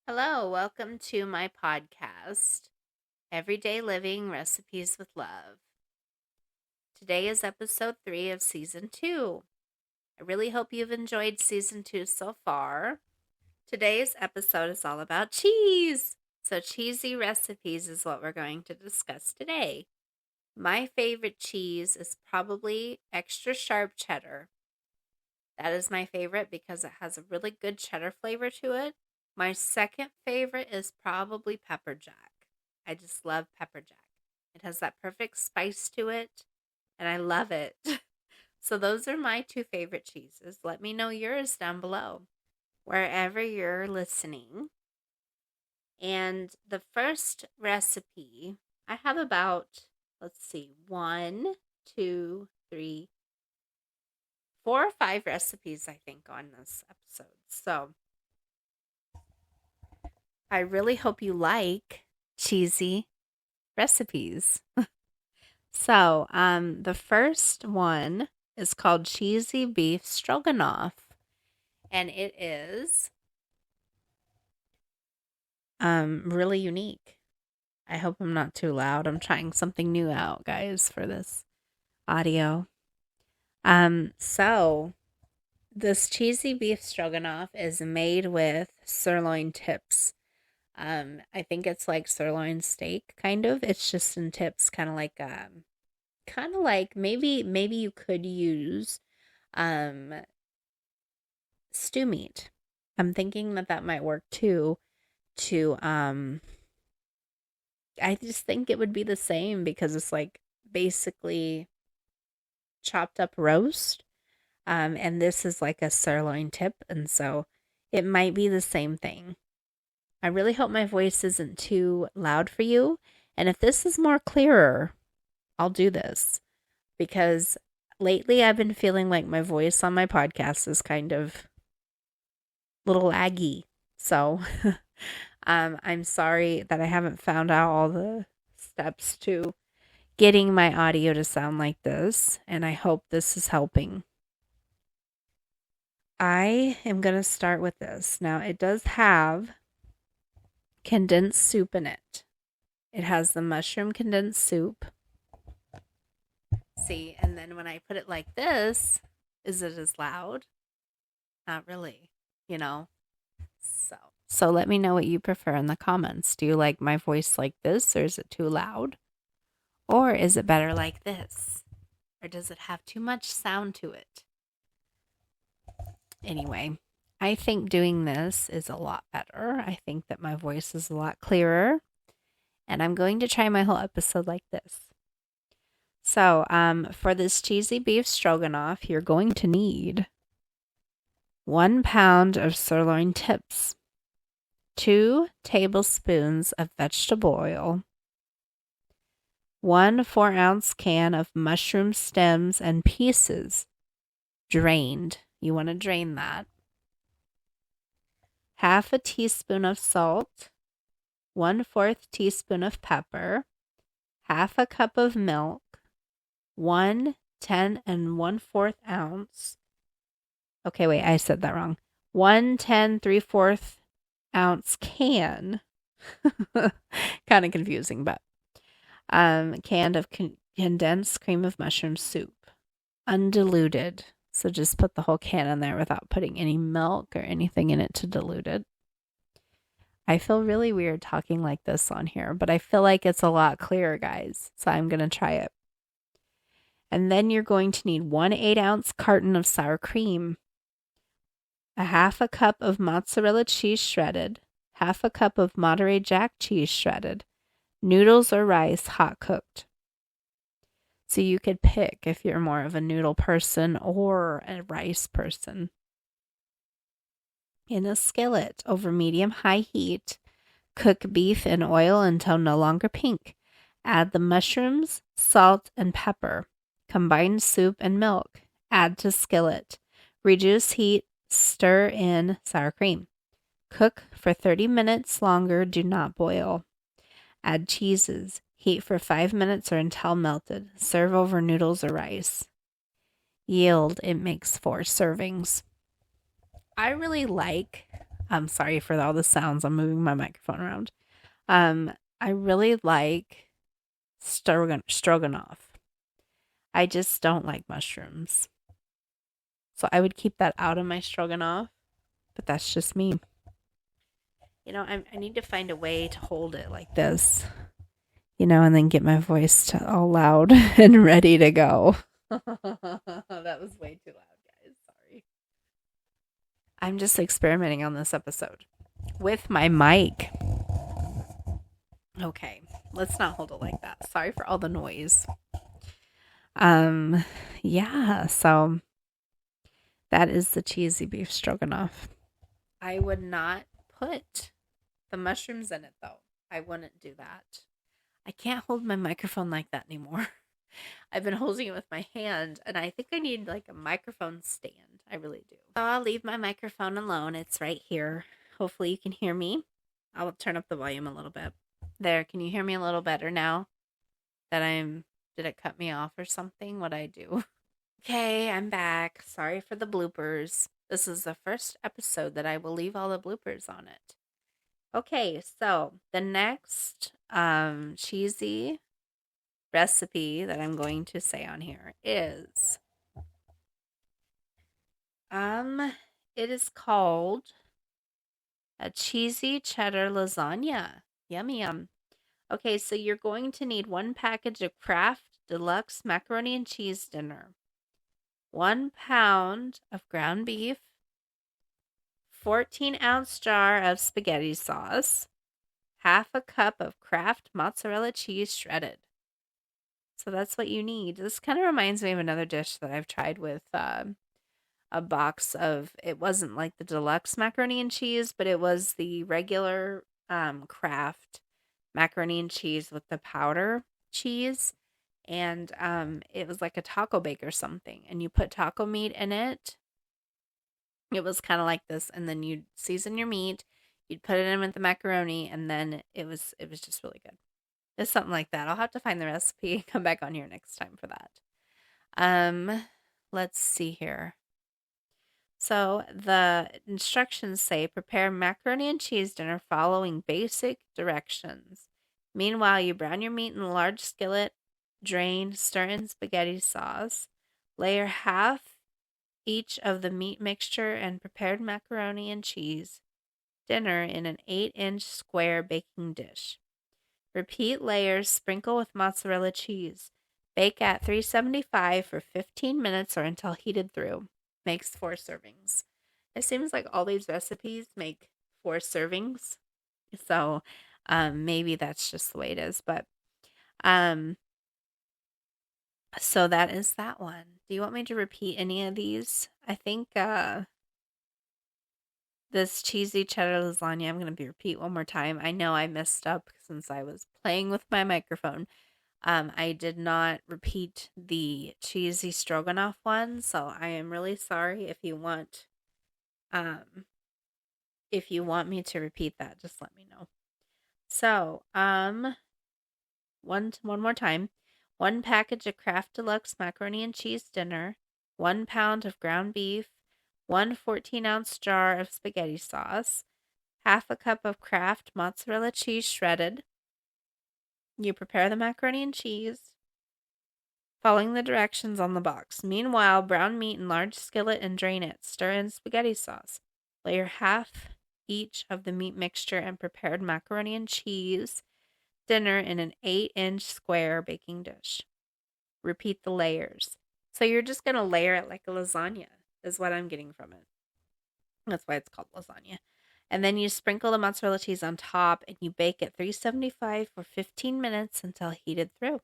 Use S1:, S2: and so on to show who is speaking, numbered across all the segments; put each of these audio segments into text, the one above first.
S1: Hello, welcome to my podcast, Everyday Living Recipes with Love. Today is episode 3 of season 2. I really hope you've enjoyed season 2 so far. Today's episode is all about cheese. So, cheesy recipes is what we're going to discuss today. My favorite cheese is probably extra sharp cheddar. That is my favorite because it has a really good cheddar flavor to it. My second favorite is probably pepper jack. I just love pepper jack. It has that perfect spice to it, and I love it. So those are my two favorite cheeses. Let me know yours down below, wherever you're listening. And the first recipe, I have about, let's see, 1, 2, 3, 4 or 5 recipes, I think, on this episode. So I really hope you like cheesy recipes. So, the first one is called cheesy beef stroganoff, and it is really unique. I hope I'm not too loud. I'm trying something new out, guys, for this audio. So this cheesy beef stroganoff is made with sirloin tips. I think it's like sirloin steak, kind of. It's just in tips, kind of like maybe you could use um stew meat. I'm thinking that might work too. To I just think it would be the same because it's like basically chopped up roast. And this is like a sirloin tip, and so it might be the same thing. I really hope my voice isn't too loud for you. And if this is more clearer, I'll do this because lately I've been feeling like my voice on my podcast is kind of a little laggy. So I'm sorry that I haven't found out all the steps to getting my audio to sound like this. And I hope this is helping. I am going to start with this. Now, it does have condensed soup in it. It has the mushroom condensed soup. See, and then when I put it like this, is it as loud? Not really, you know? So let me know what you prefer in the comments. Do you like my voice like this, or is it too loud? Or is it better like this? Or does it have too much sound to it? Anyway, I think doing this is a lot better. I think that my voice is a lot clearer. And I'm going to try my whole episode like this. So, for this cheesy beef stroganoff, you're going to need 1 pound of sirloin tips, 2 tablespoons of vegetable oil, 1 4-ounce can of mushroom stems and pieces, drained. You want to drain that. Half a teaspoon of salt, 1/4 teaspoon of pepper, half a cup of milk, 1 10 1/4 ounce. Okay, wait, I said that wrong. 1 10 3/4 ounce can. Kind of confusing, but can of condensed cream of mushroom soup, undiluted. So just put the whole can in there without putting any milk or anything in it to dilute it. I feel really weird talking like this on here, but I feel like it's a lot clearer, guys. So I'm going to try it. And then you're going to need 1 8-ounce carton of sour cream, a half a cup of mozzarella cheese shredded, half a cup of Monterey Jack cheese shredded, noodles or rice hot cooked. So you could pick if you're more of a noodle person or a rice person. In a skillet over medium-high heat, cook beef in oil until no longer pink. Add the mushrooms, salt, and pepper. Combine soup and milk. Add to skillet. Reduce heat. Stir in sour cream. Cook for 30 minutes longer. Do not boil. Add cheeses. Heat for 5 minutes or until melted. Serve over noodles or rice. Yield, it makes 4 servings. I really like I'm sorry for all the sounds. I'm moving my microphone around. I really like stroganoff. I just don't like mushrooms. So I would keep that out of my stroganoff, but that's just me. I need to find a way to hold it like this, and then get my voice all loud and ready to go. That was way too loud, guys. Sorry. I'm just experimenting on this episode with my mic. Okay, let's not hold it like that. Sorry for all the noise. Yeah, so that is the cheesy beef stroganoff. I would not put the mushrooms in it, though. I wouldn't do that. I can't hold my microphone like that anymore. I've been holding it with my hand, and I think I need like a microphone stand. I really do. So I'll leave my microphone alone. It's right here. Hopefully you can hear me. I'll turn up the volume a little bit. There, can you hear me a little better now that did it cut me off or something? What'd I do? Okay, I'm back. Sorry for the bloopers. This is the first episode that I will leave all the bloopers on it. Okay, so the next cheesy recipe that I'm going to say on here is it is called a cheesy cheddar lasagna. Yummy yum. Okay, so you're going to need 1 package of Kraft Deluxe macaroni and cheese dinner, 1 pound of ground beef, 14-ounce jar of spaghetti sauce, half a cup of Kraft mozzarella cheese shredded. So that's what you need. This kind of reminds me of another dish that I've tried with a box of, it wasn't like the deluxe macaroni and cheese, but it was the regular Kraft macaroni and cheese with the powder cheese. And it was like a taco bake or something. And you put taco meat in it. It was kind of like this. And then you'd season your meat. You'd put it in with the macaroni. And then it was just really good. It's something like that. I'll have to find the recipe. Come back on here next time for that. Let's see here. So the instructions say prepare macaroni and cheese dinner following basic directions. Meanwhile, you brown your meat in a large skillet, drain, stir in spaghetti sauce, layer half each of the meat mixture and prepared macaroni and cheese dinner in an 8-inch square baking dish. Repeat layers, sprinkle with mozzarella cheese. Bake at 375 for 15 minutes or until heated through. Makes 4 servings. It seems like all these recipes make 4 servings. So maybe that's just the way it is. But so that is that one. Do you want me to repeat any of these? I think this cheesy cheddar lasagna, I'm going to repeat one more time. I know I messed up since I was playing with my microphone. I did not repeat the cheesy stroganoff one, so I am really sorry. If you want me to repeat that, just let me know. So, one more time. 1 package of Kraft Deluxe macaroni and cheese dinner, 1 pound of ground beef, 1 14-ounce jar of spaghetti sauce, half a cup of Kraft mozzarella cheese shredded. You prepare the macaroni and cheese, following the directions on the box. Meanwhile, brown meat in large skillet and drain it. Stir in spaghetti sauce. Layer half each of the meat mixture and prepared macaroni and cheese dinner in an 8-inch square baking dish. Repeat the layers. So you're just going to layer it like a lasagna, is what I'm getting from it. That's why it's called lasagna. And then you sprinkle the mozzarella cheese on top and you bake at 375 for 15 minutes until heated through.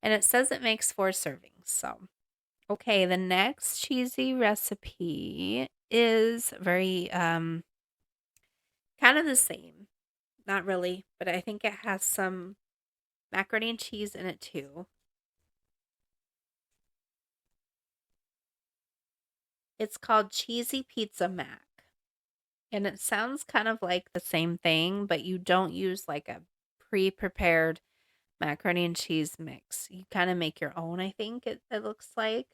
S1: And it says it makes 4 servings. So, okay, the next cheesy recipe is very kind of the same. Not really, but I think it has some macaroni and cheese in it too. It's called Cheesy Pizza Mac. And it sounds kind of like the same thing, but you don't use like a pre-prepared macaroni and cheese mix. You kind of make your own, I think it looks like.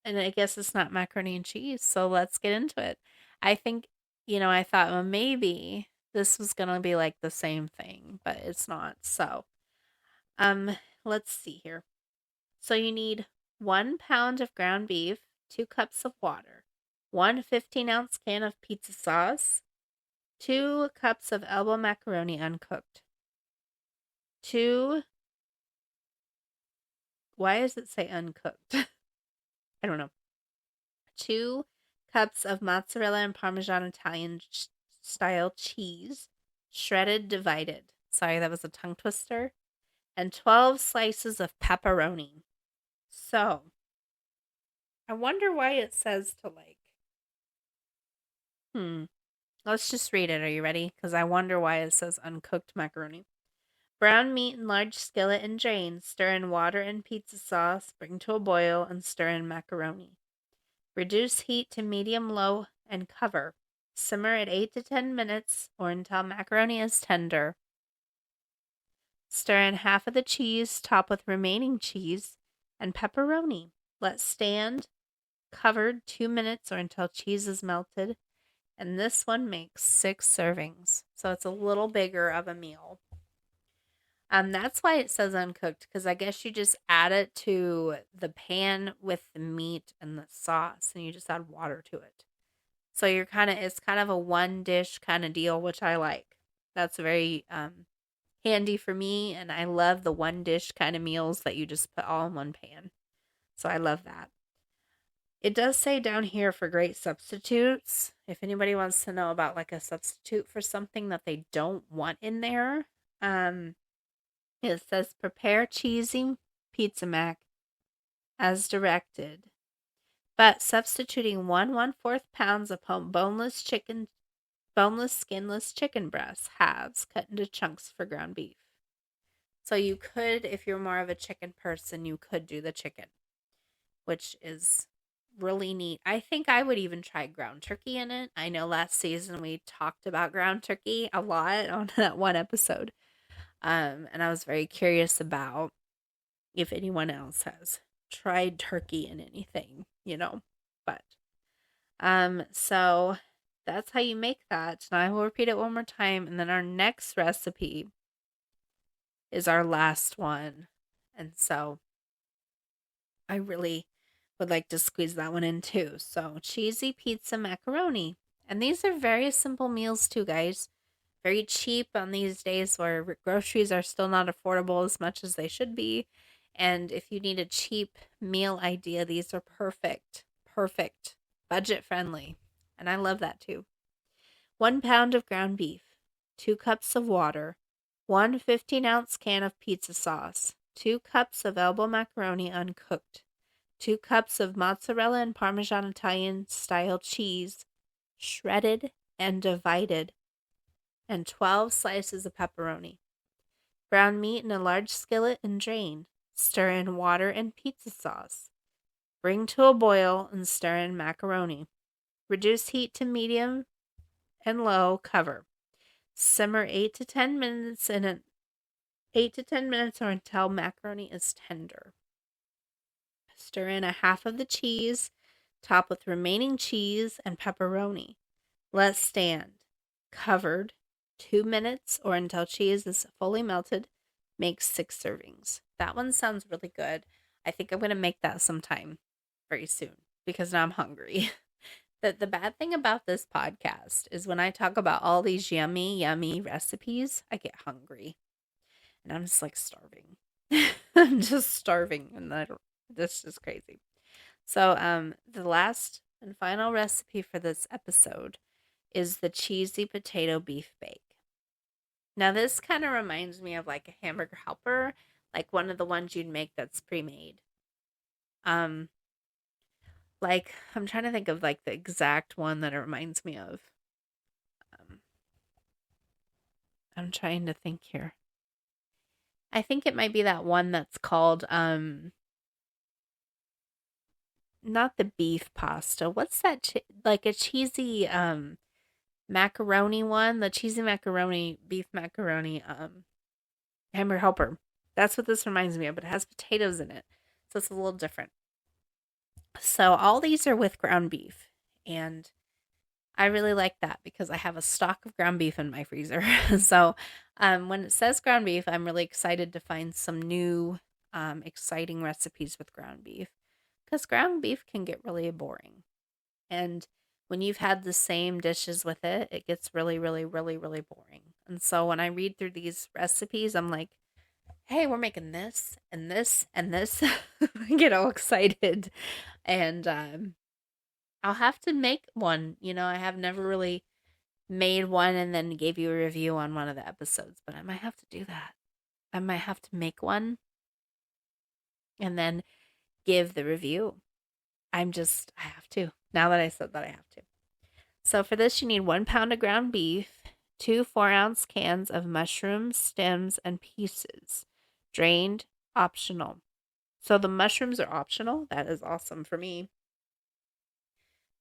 S1: And I guess it's not macaroni and cheese, so let's get into it. I think, I thought, well, maybe this was gonna be like the same thing, but it's not. So, um, let's see here. So you need 1 pound of ground beef, 2 cups of water, one 15-ounce can of pizza sauce, 2 cups of elbow macaroni uncooked, two. Why does it say uncooked? I don't know. 2 cups of mozzarella and Parmesan Italian style cheese, shredded divided. Sorry, that was a tongue twister. And 12 slices of pepperoni. So, I wonder why it says to let's just read it. Are you ready? Because I wonder why it says uncooked macaroni. Brown meat in large skillet and drain. Stir in water and pizza sauce. Bring to a boil and stir in macaroni. Reduce heat to medium-low and cover. Simmer at 8 to 10 minutes or until macaroni is tender. Stir in half of the cheese, top with remaining cheese and pepperoni. Let stand covered 2 minutes or until cheese is melted. And this one makes 6 servings. So it's a little bigger of a meal. That's why it says uncooked, because I guess you just add it to the pan with the meat and the sauce, and you just add water to it. So it's kind of a one dish kind of deal, which I like. That's very handy for me, and I love the one dish kind of meals that you just put all in one pan. So I love that. It does say down here for great substitutes. If anybody wants to know about like a substitute for something that they don't want in there, it says prepare cheesy pizza mac as directed, but substituting 1/4 pounds of boneless, skinless chicken breasts, halves cut into chunks for ground beef. So you could, if you're more of a chicken person, you could do the chicken, which is really neat. I think I would even try ground turkey in it. I know last season we talked about ground turkey a lot on that one episode. And I was very curious about if anyone else has tried turkey in anything, But so that's how you make that. And I will repeat it one more time. And then our next recipe is our last one. And so I really would like to squeeze that one in too. So cheesy pizza macaroni. And these are very simple meals too, guys. Very cheap on these days where groceries are still not affordable as much as they should be. And if you need a cheap meal idea, these are perfect, budget friendly. And I love that too. 1 pound of ground beef, 2 cups of water, one 15-ounce can of pizza sauce, 2 cups of elbow macaroni uncooked, 2 cups of mozzarella and Parmesan Italian style cheese, shredded and divided, and 12 slices of pepperoni. Brown meat in a large skillet and drain. Stir in water and pizza sauce. Bring to a boil and stir in macaroni. Reduce heat to medium and low, cover. Simmer 8 to 10 minutes or until macaroni is tender. Stir in a half of the cheese, top with remaining cheese and pepperoni. Let stand, covered, 2 minutes or until cheese is fully melted. Make 6 servings. That one sounds really good. I think I'm going to make that sometime very soon because now I'm hungry. The bad thing about this podcast is when I talk about all these yummy recipes, I get hungry. And I'm just like starving. I'm just starving, and this is crazy. So the last and final recipe for this episode is the cheesy potato beef bake. Now this kind of reminds me of like a hamburger helper, like one of the ones you'd make that's pre-made. Like I'm trying to think of like the exact one that it reminds me of. I'm trying to think here. I think it might be that one that's called not the beef pasta. What's that like a cheesy macaroni one? The cheesy macaroni, beef macaroni hamburger helper. That's what this reminds me of, but it has potatoes in it. So it's a little different. So all these are with ground beef, and I really like that because I have a stock of ground beef in my freezer. So when it says ground beef, I'm really excited to find some new exciting recipes with ground beef, because ground beef can get really boring. And when you've had the same dishes with it, it gets really, really, really, really boring. And so when I read through these recipes, I'm like, hey, we're making this and this and this. I get all excited. And I'll have to make one. I have never really made one and then gave you a review on one of the episodes, but I might have to do that. I might have to make one and then give the review. I have to. Now that I said that, I have to. So for this, you need 1 pound of ground beef, 2 4-ounce cans of mushrooms, stems, and pieces. Drained, optional. So the mushrooms are optional. That is awesome for me.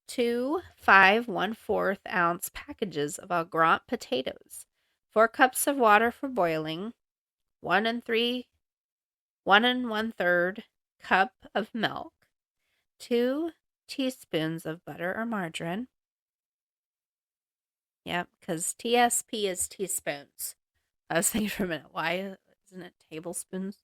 S1: 2 5 1/4 ounce packages of au gratin potatoes. 4 cups of water for boiling. 1 1/3 cup of milk. 2 teaspoons of butter or margarine. Yep, because TSP is teaspoons. I was thinking for a minute, why isn't it tablespoons?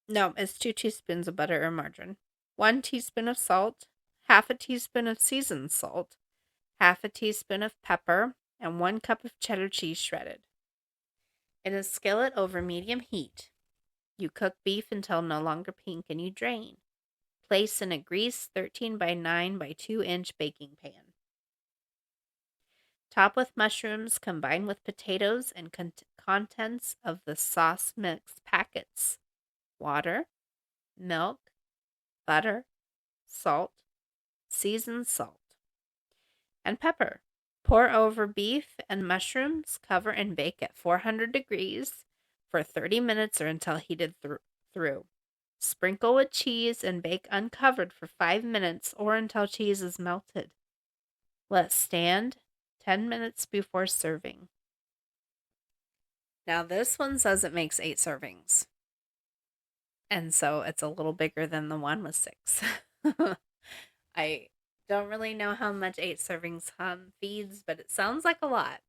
S1: No, it's 2 teaspoons of butter or margarine. 1 teaspoon of salt, half a teaspoon of seasoned salt, half a teaspoon of pepper, and 1 cup of cheddar cheese shredded. In a skillet over medium heat, you cook beef until no longer pink and you drain. Place in a greased 13 by 9 by 2-inch baking pan. Top with mushrooms, combine with potatoes and contents of the sauce mix packets. Water, milk, butter, salt, seasoned salt, and pepper. Pour over beef and mushrooms, cover and bake at 400 degrees for 30 minutes or until heated through. Sprinkle with cheese and bake uncovered for 5 minutes or until cheese is melted. Let stand 10 minutes before serving. Now this one says it makes 8 servings. And so it's a little bigger than the one with 6. I don't really know how much 8 servings feeds, but it sounds like a lot.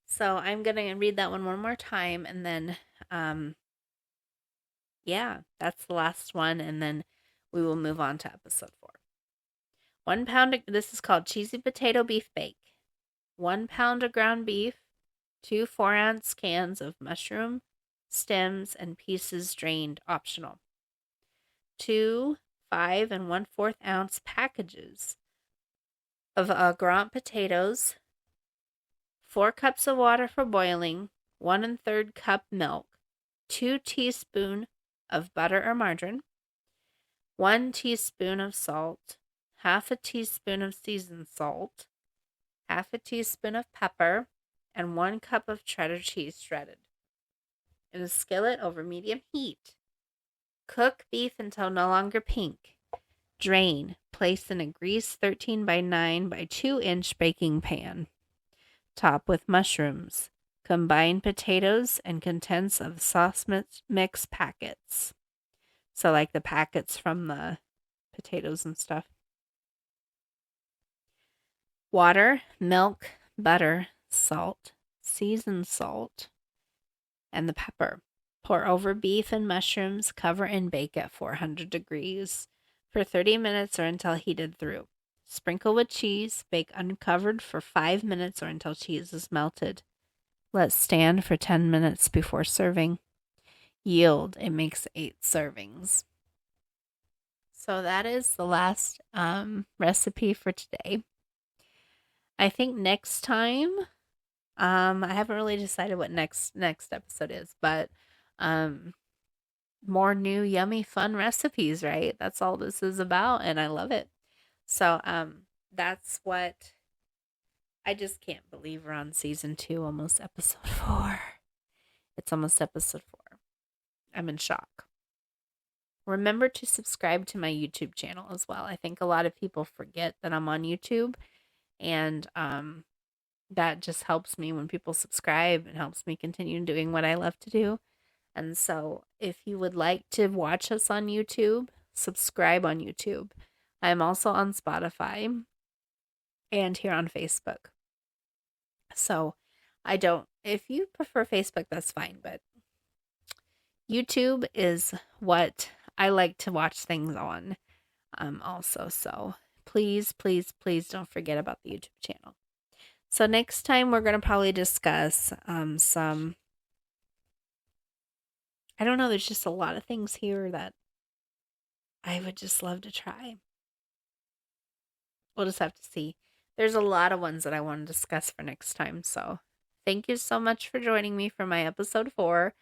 S1: So I'm going to read that one more time, and then, that's the last one, and then we will move on to episode 4. 1 pound, this is called cheesy potato beef bake. 1 pound of ground beef, 2 4-ounce cans of mushroom, stems, and pieces drained, optional. 2 5 1/4 ounce packages of au gratin potatoes, 4 cups of water for boiling, 1 1/3 cup milk, 2 teaspoons of butter or margarine, 1 teaspoon of salt, half a teaspoon of seasoned salt, half a teaspoon of pepper, and 1 cup of cheddar cheese shredded. In a skillet over medium heat, cook beef until no longer pink. Drain. Place in a greased 13 by 9 by 2-inch baking pan. Top with mushrooms. Combine potatoes and contents of sauce mix packets. So like the packets from the potatoes and stuff. Water, milk, butter, salt, seasoned salt, and the pepper. Pour over beef and mushrooms, cover and bake at 400 degrees for 30 minutes or until heated through. Sprinkle with cheese, bake uncovered for 5 minutes or until cheese is melted. Let stand for 10 minutes before serving. Yield, it makes 8 servings. So that is the last recipe for today. I think next time, I haven't really decided what next episode is, but more new yummy fun recipes, right? That's all this is about, and I love it. So that's what I just can't believe we're on season 2, almost episode 4. It's almost episode 4. I'm in shock. Remember to subscribe to my YouTube channel as well. I think a lot of people forget that I'm on YouTube, and that just helps me when people subscribe. It helps me continue doing what I love to do. And so if you would like to watch us on YouTube, subscribe on YouTube. I'm also on Spotify and here on Facebook. So if you prefer Facebook, that's fine, but YouTube is what I like to watch things on also. So please, please, please don't forget about the YouTube channel. So next time we're going to probably discuss some, I don't know, there's just a lot of things here that I would just love to try. We'll just have to see. There's a lot of ones that I want to discuss for next time. So thank you so much for joining me for my episode 4.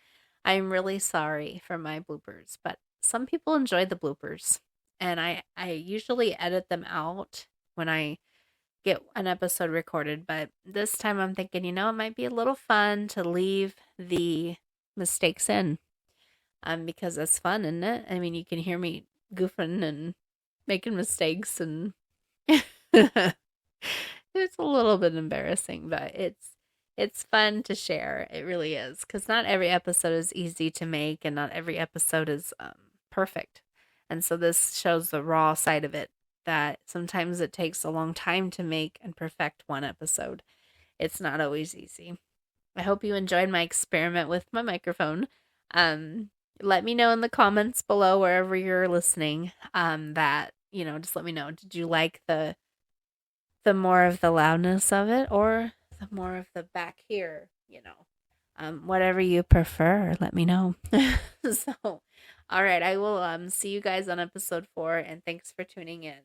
S1: I'm really sorry for my bloopers, but some people enjoy the bloopers. And I usually edit them out when I get an episode recorded. But this time I'm thinking, it might be a little fun to leave the mistakes in. Because that's fun, isn't it? I mean, you can hear me goofing and making mistakes, and it's a little bit embarrassing, but it's fun to share. It really is, because not every episode is easy to make, and not every episode is perfect. And so this shows the raw side of it, that sometimes it takes a long time to make and perfect one episode. It's not always easy. I hope you enjoyed my experiment with my microphone. Let me know in the comments below wherever you're listening, that, just let me know. Did you like the more of the loudness of it, or the more of the back here, whatever you prefer, let me know. So, all right, I will see you guys on episode 4, and thanks for tuning in.